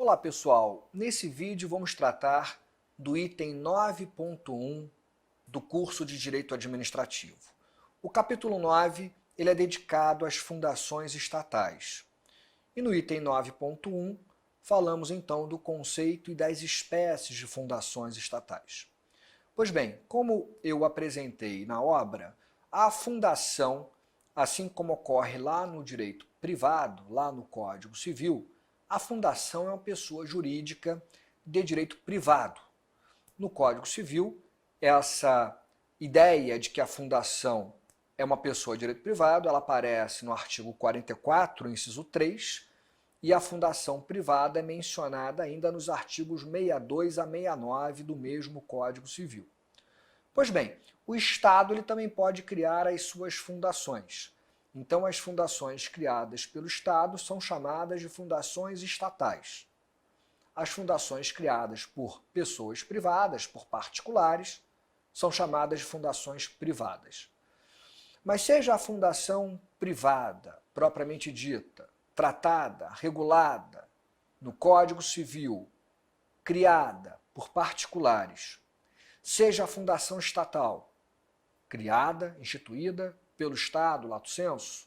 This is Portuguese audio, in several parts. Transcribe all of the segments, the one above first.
Olá pessoal, nesse vídeo vamos tratar do item 9.1 do curso de Direito Administrativo. O capítulo 9 ele é dedicado às fundações estatais. E no item 9.1 falamos então do conceito e das espécies de fundações estatais. Pois bem, como eu apresentei na obra, a fundação, assim como ocorre lá no direito privado, lá no Código Civil, a fundação é uma pessoa jurídica de direito privado. No Código Civil, essa ideia de que a fundação é uma pessoa de direito privado, ela aparece no artigo 44, inciso 3, e a fundação privada é mencionada ainda nos artigos 62 a 69 do mesmo Código Civil. Pois bem, o Estado ele também pode criar as suas fundações. Então, as fundações criadas pelo Estado são chamadas de fundações estatais. As fundações criadas por pessoas privadas, por particulares, são chamadas de fundações privadas. Mas seja a fundação privada, propriamente dita, tratada, regulada no Código Civil, criada por particulares, seja a fundação estatal, criada, instituída pelo Estado, lato sensu,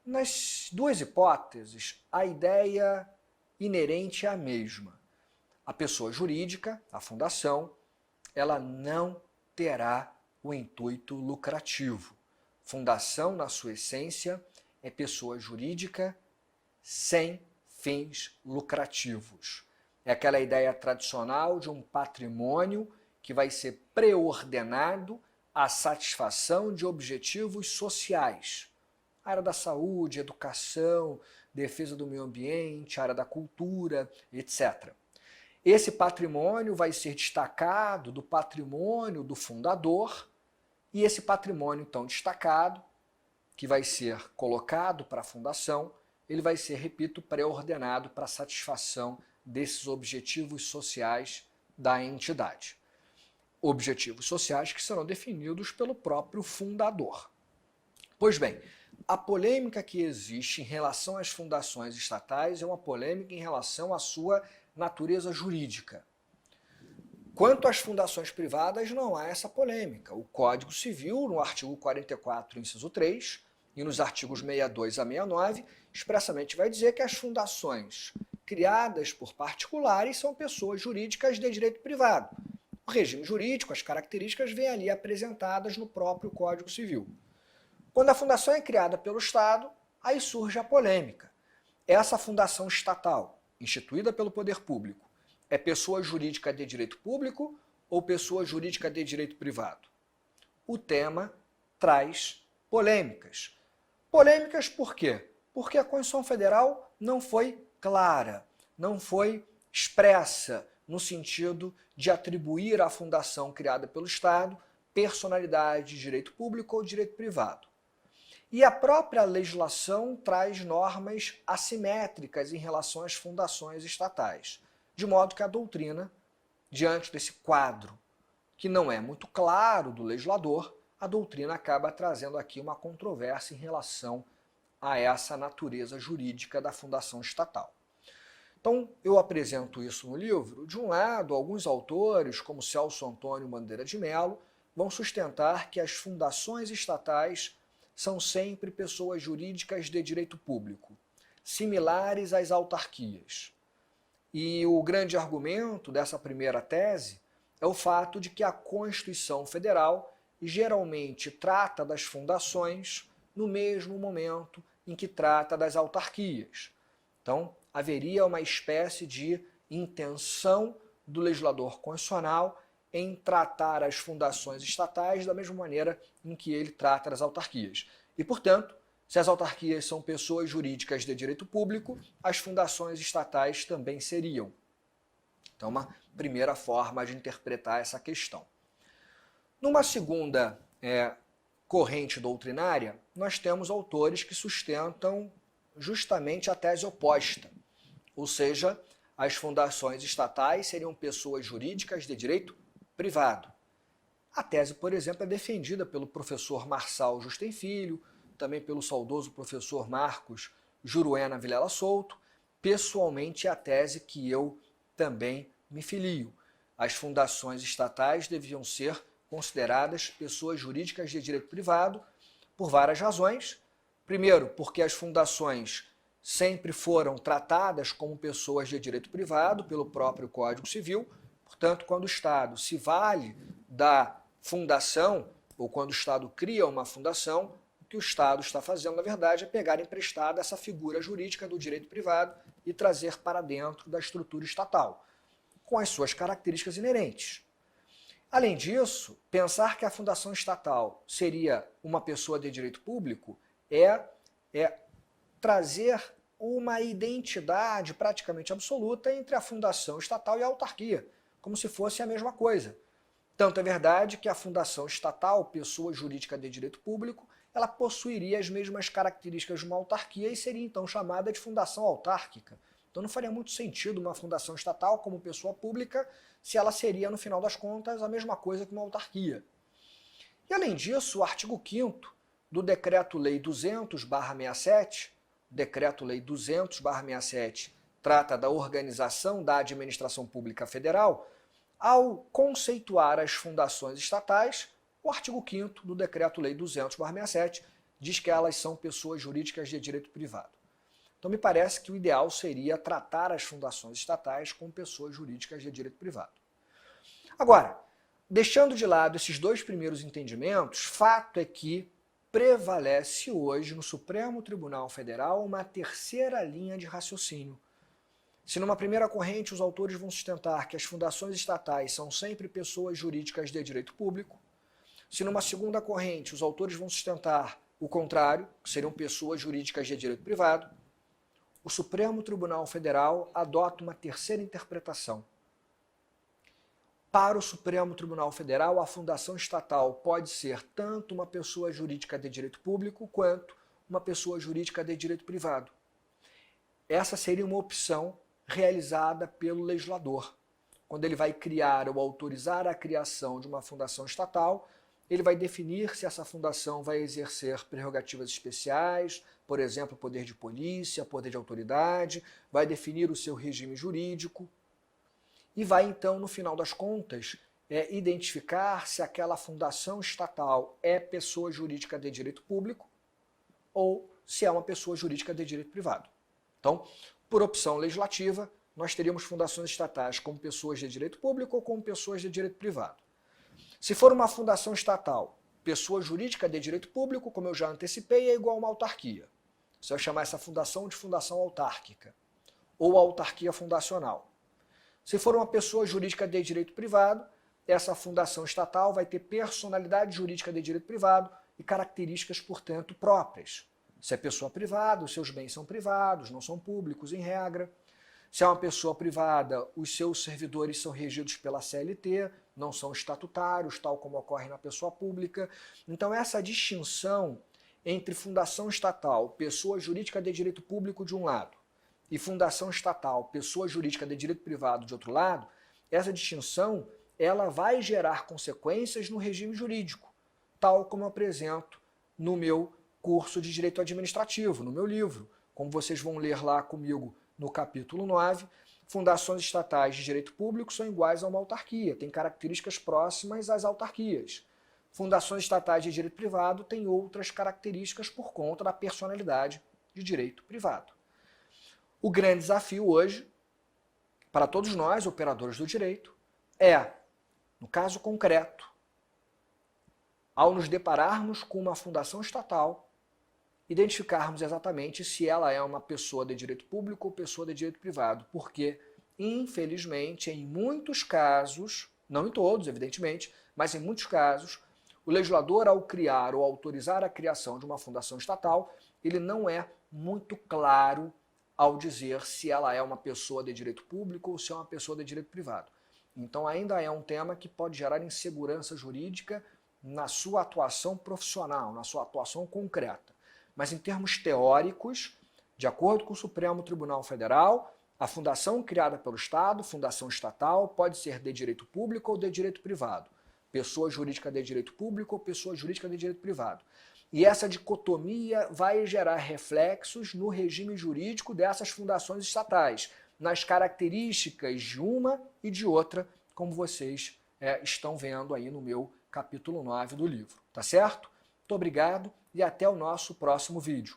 nas duas hipóteses, a ideia inerente é a mesma. A pessoa jurídica, a fundação, ela não terá o intuito lucrativo. Fundação, na sua essência, é pessoa jurídica sem fins lucrativos. É aquela ideia tradicional de um patrimônio que vai ser preordenado à satisfação de objetivos sociais. A área da saúde, educação, defesa do meio ambiente, área da cultura, etc. Esse patrimônio vai ser destacado do patrimônio do fundador, e esse patrimônio então destacado, que vai ser colocado para a fundação, ele vai ser, repito, pré-ordenado para a satisfação desses objetivos sociais da entidade. Objetivos sociais que serão definidos pelo próprio fundador. Pois bem, a polêmica que existe em relação às fundações estatais é uma polêmica em relação à sua natureza jurídica. Quanto às fundações privadas, não há essa polêmica. O Código Civil, no artigo 44, inciso 3, e nos artigos 62 a 69, expressamente vai dizer que as fundações criadas por particulares são pessoas jurídicas de direito privado. O regime jurídico, as características vêm ali apresentadas no próprio Código Civil. Quando a fundação é criada pelo Estado, aí surge a polêmica. Essa fundação estatal, instituída pelo poder público, é pessoa jurídica de direito público ou pessoa jurídica de direito privado? O tema traz polêmicas. Polêmicas por quê? Porque a Constituição Federal não foi clara, não foi expressa no sentido de atribuir à fundação criada pelo Estado personalidade de direito público ou direito privado. E a própria legislação traz normas assimétricas em relação às fundações estatais, de modo que a doutrina, diante desse quadro que não é muito claro do legislador, a doutrina acaba trazendo aqui uma controvérsia em relação a essa natureza jurídica da fundação estatal. Então, eu apresento isso no livro. De um lado, alguns autores, como Celso Antônio Bandeira de Mello, vão sustentar que as fundações estatais são sempre pessoas jurídicas de direito público, similares às autarquias. E o grande argumento dessa primeira tese é o fato de que a Constituição Federal geralmente trata das fundações no mesmo momento em que trata das autarquias. Então, haveria uma espécie de intenção do legislador constitucional em tratar as fundações estatais da mesma maneira em que ele trata as autarquias. E, portanto, se as autarquias são pessoas jurídicas de direito público, as fundações estatais também seriam. Então, uma primeira forma de interpretar essa questão. Numa segunda corrente doutrinária, nós temos autores que sustentam justamente a tese oposta, ou seja, as fundações estatais seriam pessoas jurídicas de direito privado. A tese, por exemplo, é defendida pelo professor Marçal Justem Filho, também pelo saudoso professor Marcos Juruena Vilela Souto, pessoalmente, é a tese que eu também me filio. As fundações estatais deviam ser consideradas pessoas jurídicas de direito privado por várias razões. Primeiro, porque as fundações sempre foram tratadas como pessoas de direito privado pelo próprio Código Civil. Portanto, quando o Estado se vale da fundação, ou quando o Estado cria uma fundação, o que o Estado está fazendo, na verdade, é pegar emprestada essa figura jurídica do direito privado e trazer para dentro da estrutura estatal, com as suas características inerentes. Além disso, pensar que a fundação estatal seria uma pessoa de direito público é trazer uma identidade praticamente absoluta entre a fundação estatal e a autarquia, como se fosse a mesma coisa. Tanto é verdade que a fundação estatal, pessoa jurídica de direito público, ela possuiria as mesmas características de uma autarquia e seria então chamada de fundação autárquica. Então não faria muito sentido uma fundação estatal como pessoa pública se ela seria, no final das contas, a mesma coisa que uma autarquia. E além disso, o artigo 5º do Decreto-Lei 200/67, Decreto-Lei 200/67 trata da organização da administração pública federal. Ao conceituar as fundações estatais, o artigo 5º do Decreto-Lei 200/67 diz que elas são pessoas jurídicas de direito privado. Então me parece que o ideal seria tratar as fundações estatais como pessoas jurídicas de direito privado. Agora, deixando de lado esses dois primeiros entendimentos, fato é que prevalece hoje no Supremo Tribunal Federal uma terceira linha de raciocínio. Se numa primeira corrente os autores vão sustentar que as fundações estatais são sempre pessoas jurídicas de direito público, se numa segunda corrente os autores vão sustentar o contrário, que seriam pessoas jurídicas de direito privado, o Supremo Tribunal Federal adota uma terceira interpretação. Para o Supremo Tribunal Federal, a fundação estatal pode ser tanto uma pessoa jurídica de direito público quanto uma pessoa jurídica de direito privado. Essa seria uma opção realizada pelo legislador. Quando ele vai criar ou autorizar a criação de uma fundação estatal, ele vai definir se essa fundação vai exercer prerrogativas especiais, por exemplo, poder de polícia, poder de autoridade, vai definir o seu regime jurídico e vai então, no final das contas, identificar se aquela fundação estatal é pessoa jurídica de direito público ou se é uma pessoa jurídica de direito privado. Então, por opção legislativa, nós teríamos fundações estatais como pessoas de direito público ou como pessoas de direito privado. Se for uma fundação estatal, pessoa jurídica de direito público, como eu já antecipei, é igual a uma autarquia. Você vai chamar essa fundação de fundação autárquica ou autarquia fundacional. Se for uma pessoa jurídica de direito privado, essa fundação estatal vai ter personalidade jurídica de direito privado e características, portanto, próprias. Se é pessoa privada, os seus bens são privados, não são públicos em regra. Se é uma pessoa privada, os seus servidores são regidos pela CLT, não são estatutários, tal como ocorre na pessoa pública. Então essa distinção entre fundação estatal, pessoa jurídica de direito público de um lado, e fundação estatal, pessoa jurídica de direito privado de outro lado, essa distinção ela vai gerar consequências no regime jurídico, tal como eu apresento no meu curso de Direito Administrativo, no meu livro. Como vocês vão ler lá comigo no capítulo 9, fundações estatais de direito público são iguais a uma autarquia, têm características próximas às autarquias. Fundações estatais de direito privado têm outras características por conta da personalidade de direito privado. O grande desafio hoje, para todos nós, operadores do direito, é, no caso concreto, ao nos depararmos com uma fundação estatal, identificarmos exatamente se ela é uma pessoa de direito público ou pessoa de direito privado, porque, infelizmente, em muitos casos, não em todos, evidentemente, mas em muitos casos, o legislador, ao criar ou autorizar a criação de uma fundação estatal, ele não é muito claro ao dizer se ela é uma pessoa de direito público ou se é uma pessoa de direito privado. Então ainda é um tema que pode gerar insegurança jurídica na sua atuação profissional, na sua atuação concreta. Mas em termos teóricos, de acordo com o Supremo Tribunal Federal, a fundação criada pelo Estado, fundação estatal, pode ser de direito público ou de direito privado. Pessoa jurídica de direito público ou pessoa jurídica de direito privado. E essa dicotomia vai gerar reflexos no regime jurídico dessas fundações estatais, nas características de uma e de outra, como vocês estão vendo aí no meu capítulo 9 do livro. Tá certo? Muito obrigado e até o nosso próximo vídeo.